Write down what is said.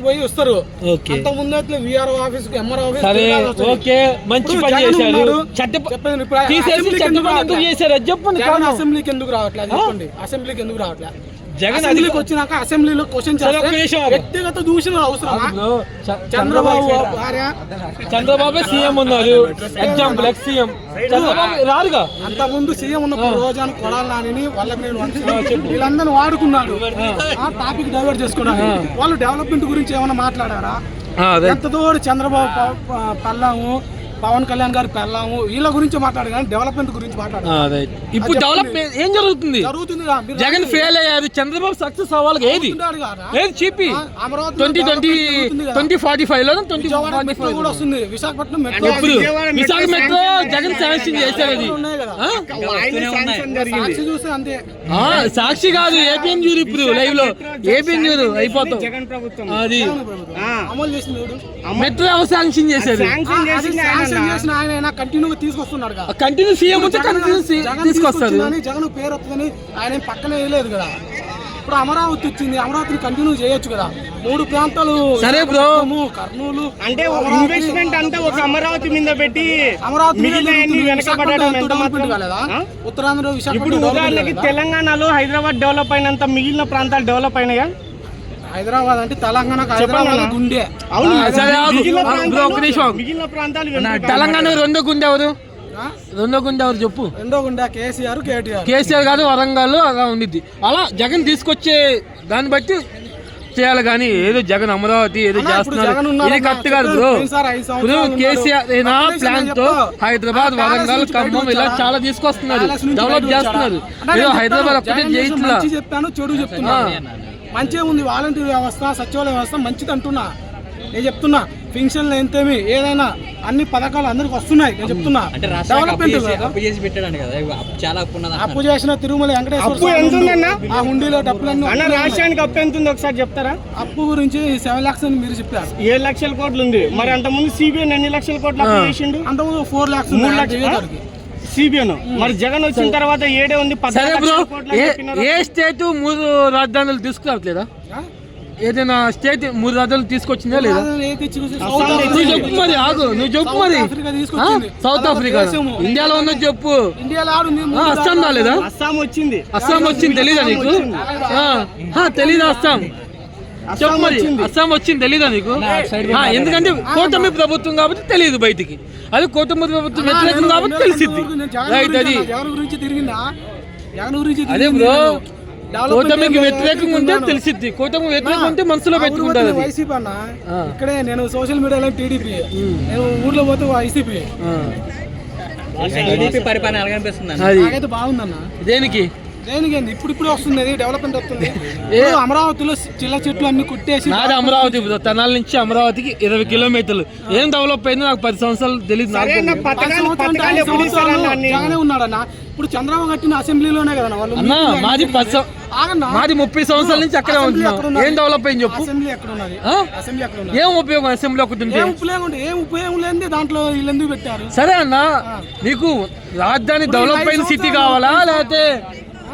పోయి వస్తారు. అంత ముందు అయితే విఆర్ఓ ఆఫీస్ ఎంఆర్ఓ ఆఫీస్ మంచి పని చేశారు. చెప్పండి అసెంబ్లీకి ఎందుకు రావట్లేదు చెప్పండి. అసెంబ్లీకి ఎందుకు రావట్లేదు? జగన్ అసెంబ్లీకి వచ్చినాక అసెంబ్లీలో క్వశ్చన్ వ్యక్తిగత దూషణ అవసరమా? చంద్రబాబు సీఎం ఉన్నారు, ఎగ్జాంపుల్ ఎక్స్ సీఎం రారుగా. అంత ముందు సీఎం ఉన్న రోజాను కొడాలని వాళ్ళకి నేను వీళ్ళందరినీ వాడుకున్నాడు. టాపిక్ డైవర్ట్ చేసుకున్నాడు. వాళ్ళు డెవలప్మెంట్ గురించి ఏమైనా మాట్లాడారా? ఎంతతో చంద్రబాబు పల్లాము, పవన్ కళ్యాణ్ గారు పెళ్ళాము వీళ్ళ గురించి మాట్లాడు కానీ డెవలప్మెంట్ గురించి మాట్లాడారు. ఇప్పుడు డెవలప్మెంట్ ఏం జరుగుతుంది? జగన్ ఫెయిల్ అయ్యారు, చంద్రబాబు సక్సెస్ అవ్వాలి. ఏది చీపీ 2045 లో 2045 కూడా వస్తుంది. విశాఖపట్నం విశాఖ మెట్రో జగన్ శాంక్షన్ చేశారు. అది చూస్తే అంతే. సాక్షి కాదు, ఏపీఎన్ చూరు. ఇప్పుడు లైవ్ లో ఏపీఎన్ చూరు అయిపోతాం. అది అమలు చేసింది మెట్రో ఎవరు శాంక్షన్ చేశారు? ఆయన కంటిన్యూగా తీసుకొస్తున్నాడు. కంటిన్యూ సీఎం తీసుకొస్తారు. జగన్ పేరు వస్తుందని ఆయన పక్కనే వేయలేదు కదా. ఇప్పుడు అమరావతి వచ్చింది, అమరావతిని కంటిన్యూ చేయొచ్చు కదా. 3 ప్రాంతాలు సరే బ్రో, కర్నూలు అంటే ఇన్వెస్ట్మెంట్ అంతా ఒక అమరావతి మీద పెట్టి ఉత్తరాంధ్ర ఇప్పుడు ఉదాహరణకి తెలంగాణలో హైదరాబాద్ డెవలప్ అయినంత మిగిలిన ప్రాంతాలు డెవలప్ అయినాయా? హైదరాబాద్ అంటే తెలంగాణ గుండె. మిగిలిన ప్రాంతాలు తెలంగాణ రెండో గుండె ఎవరు? చెప్పు. రెండో గుండె కేసీఆర్, కేసీఆర్ కాదు, వరంగల్ అలా ఉండిద్ది. అలా జగన్ తీసుకొచ్చే దాన్ని బట్టి చేయాలి కానీ ఏదో జగన్ అమరావతి ఏదో చేస్తున్నారు ఇది కరెక్ట్ కాదు బ్రో. ఇప్పుడు కేసీఆర్ ప్లాన్ తో హైదరాబాద్, వరంగల్, ఖమ్మం ఇలా చాలా తీసుకొస్తున్నారు, డెవలప్ చేస్తున్నారు. ఏదో హైదరాబాద్ ఒక్కటే చేయట్లా. చెప్పాను చెడు చెప్తున్నా. మంచిగా ఉంది వాలంటీర్ వ్యవస్థ, సచివాలయ వ్యవస్థ మంచిది అంటున్నా. నేను చెప్తున్నా పెన్షన్లు ఎంతేమి ఏదైనా అన్ని పథకాలు అందరికి వస్తున్నాయి. నేను చెప్తున్నా అప్పు చేసిన తిరుమల వెంకటేశ్వర ఆ హుండీలో డబ్బులన్నీ. రాష్ట్రానికి అప్పు ఎంత ఉంది ఒకసారి చెప్తారా? అప్పు గురించి 7 lakhs అని మీరు చెప్పారు. 7 లక్షల కోట్లు ఉంది. మరి అంతకుముందు సిబిఐ ఎన్ని లక్షల కోట్లు అప్పు చేసిండు? అంతకుముందు 4 lakhs 3 లక్షలు సిబిఐ. మరి జగన్ వచ్చిన తర్వాత ఏడే ఉంది. ఏ స్టేట్ 3 రాజధానులు తీసుకురావట్లేదా? ఏదైనా స్టేట్ 3 రాజధానులు తీసుకొచ్చిందా లేదా? నువ్వు చెప్పు మరి, ఆగు, నువ్వు చెప్పు మరి. సౌత్ ఆఫ్రికా ఇండియాలో ఉన్నది చెప్పు. అస్సాం రాలేదా? అస్సాం వచ్చింది. తెలీదా నీకు? తెలీదా అస్సాం? చెప్పు మరి, అస్సాం వచ్చింది తెలీదా నీకు? ఎందుకంటే కూటమి ప్రభుత్వం కాబట్టి తెలియదు బయటికి. అది కూటమి ప్రభుత్వం వ్యతిరేకం కాబట్టి తెలిసింది. అదే బ్రో, కూటమికి వ్యతిరేకంగా ఉంటే తెలిసిద్ది, కూటమి వ్యతిరేకం ఉంటే మనసులో పెట్టుకుంటారు. వైసీపీ అన్న ఇక్కడే నేను సోషల్ మీడియాలో టీడీపీ, నేను ఊర్లో పోతే వైసీపీ పరిపాలన నాకైతే బాగుందన్న. దేనికి ఇప్పుడు వస్తుంది డెవలప్మెంట్ వస్తుంది. అమరావతిలో చిల్ల చెట్లు అన్ని కుట్టేసి నాది అమరావతి, తెనాలి నుంచి అమరావతికి 20 కిలోమీటర్లు. ఏం డెవలప్ అయిందో నాకు 10 సంవత్సరాలు తెలియదు. జగనే ఉన్నాడన్న. ఇప్పుడు చంద్రబాబు కట్టిన అసెంబ్లీలోనే కదా వాళ్ళు. మాది 30 సంవత్సరాల నుంచి అక్కడే ఉంటున్నాం. ఏం డెవలప్ అయింది చెప్పు? అసెంబ్లీ ఎక్కడ ఉన్నది? ఏం ఉపయోగం అసెంబ్లీ ఒకటి? ఏం ఉపయోగం లేని దాంట్లో వీళ్ళు ఎందుకు పెట్టారు? సరే అన్న, నీకు రాజధాని డెవలప్ అయిన సిటీ కావాలా లేకపోతే